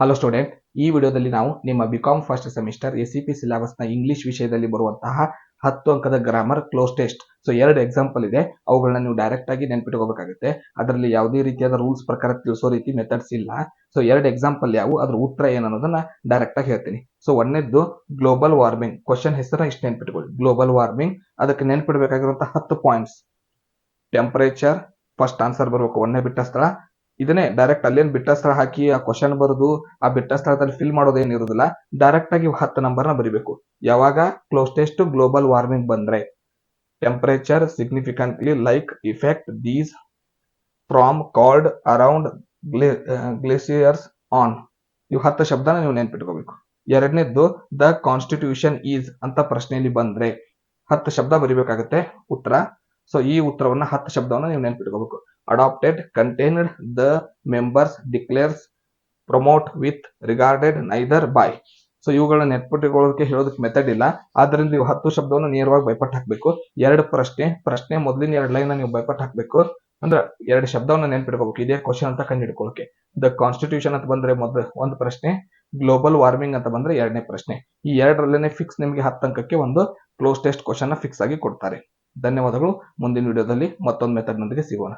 Hello student, ಈ ವಿಡಿಯೋದಲ್ಲಿ ನಾವು ನಿಮ್ಮ ಬಿಕಾಮ್ ಫಸ್ಟ್ ಸೆಮಿಸ್ಟರ್ ಎಸಿಪಿ ಸಿಲೆಬಸ್ನ ಇಂಗ್ಲಿಷ್ ವಿಷಯದಲ್ಲಿ ಬರುವಂತಹ 10 ಅಂಕದ grammar cloze test. So 2 example ಇದೆ, ಅವುಗಳನ್ನ ನೀವು ಡೈರೆಕ್ಟ್ ಆಗಿ ನೆನ್ಪಿಟ್ಕೋಬೇಕಾಗುತ್ತೆ. ಅದರಲ್ಲಿ ಯಾವುದೇ ರೀತಿಯಾದ ರೂಲ್ಸ್ ಪ್ರಕಾರ ತಿಳಿಸೋ ರೀತಿ ಮೆಥಡ್ಸ್ ಇಲ್ಲ. ಸೊ 2 ಎಕ್ಸಾಂಪಲ್ ಯಾವುವು, ಅದ್ರ ಉತ್ತರ ಏನನ್ನೋದನ್ನ ಡೈರೆಕ್ಟ್ ಆಗಿ ಹೇಳ್ತೀನಿ. ಸೊ ಒಂದನೇದ್ದು ಗ್ಲೋಬಲ್ ವಾರ್ಮಿಂಗ್. ಕ್ವಶನ್ ಹೆಸರನ್ನ ಇಷ್ಟು ನೆನ್ಪಿಟ್ಕೊಳ್ಳಿ, ಗ್ಲೋಬಲ್ ವಾರ್ಮಿಂಗ್. ಅದಕ್ಕೆ ನೆನ್ಪಿಡ್ಬೇಕಾಗಿರುವಂತಹ 10 ಪಾಯಿಂಟ್ಸ್. ಟೆಂಪರೇಚರ್ ಫಸ್ಟ್ ಆನ್ಸರ್ ಬರಬೇಕು, ಒಂದನೇ ಬಿಟ್ಟ ಸ್ಥಳ. ಇದನ್ನೇ ಡೈರೆಕ್ಟ್ ಅಲ್ಲೇನು ಬಿಟ್ಟ ಸ್ಥಳ ಹಾಕಿ ಆ ಕ್ವಶನ್ ಬರೆದು ಆ ಬಿಟ್ಟ ಸ್ಥಳದಲ್ಲಿ ಫಿಲ್ ಮಾಡೋದು ಏನಿರುವುದಿಲ್ಲ, ಡೈರೆಕ್ಟ್ ಆಗಿ 10 ನಂಬರ್ನ ಬರಿಬೇಕು. ಯಾವಾಗ ಕ್ಲೋಸ್ ಟೆಸ್ಟ್ ಗ್ಲೋಬಲ್ ವಾರ್ಮಿಂಗ್ ಬಂದ್ರೆ, temperature significantly like effect these from called around glaciers on. ಇವು 10 ಶಬ್ದನ ನೀವು ನೆನ್ಪಿಟ್ಕೋಬೇಕು. ಎರಡನೇದ್ದು ದ ಕಾನ್ಸ್ಟಿಟ್ಯೂಷನ್ ಈಸ್ ಅಂತ ಪ್ರಶ್ನೆಯಲ್ಲಿ ಬಂದ್ರೆ 10 ಶಬ್ದ ಬರಿಬೇಕಾಗುತ್ತೆ ಉತ್ತರ. ಸೊ ಈ ಉತ್ತರವನ್ನ 10 ಶಬ್ದವನ್ನ ನೀವು ನೆನ್ಪಿಟ್ಕೋಬೇಕು. Adapted, contained, the members, declares, promote, with, regarded, neither, by. So ಇವುಗಳನ್ನ ನೆನ್ಪಿಟ್ಕೊಳ್ಳೋದಕ್ಕೆ ಹೇಳೋದಕ್ಕೆ ಮೆಥಡ್ ಇಲ್ಲ. ಆದ್ರಿಂದ ನೀವು 10 ಶಬ್ದವನ್ನು ನೇರವಾಗಿ ಬೈಪಟ್ ಹಾಕಬೇಕು. 2 ಪ್ರಶ್ನೆ ಮೊದಲಿನ 2 ಲೈನ್ ನೀವು ಬೈಪಟ್ ಹಾಕಬೇಕು. ಅಂದ್ರೆ 2 ಶಬ್ದವನ್ನ ನೆನ್ಪಿಟ್ಕೋಬೇಕು, ಇದೇ ಕ್ವಶನ್ ಅಂತ ಕಂಡು ಹಿಡ್ಕೊಳ್ಳೋಕೆ. ದ ಕಾನ್ಸ್ಟಿಟ್ಯೂಷನ್ ಅಂತ ಬಂದ್ರೆ ಒಂದು ಪ್ರಶ್ನೆ, ಗ್ಲೋಬಲ್ ವಾರ್ಮಿಂಗ್ ಅಂತ ಬಂದ್ರೆ 2ನೇ ಪ್ರಶ್ನೆ. ಈ 2ರಲ್ಲೇನೆ ಫಿಕ್ಸ್ ನಿಮಗೆ 10 ಅಂಕಕ್ಕೆ ಒಂದು ಕ್ಲೋಸ್ ಟೆಸ್ಟ್ ಕ್ವಶನ್ ಫಿಕ್ಸ್ ಆಗಿ ಕೊಡ್ತಾರೆ. ಧನ್ಯವಾದಗಳು. ಮುಂದಿನ ವಿಡಿಯೋದಲ್ಲಿ ಮತ್ತೊಂದು ಮೆಥಡ್ ನೊಂದಿಗೆ ಸಿಗೋಣ.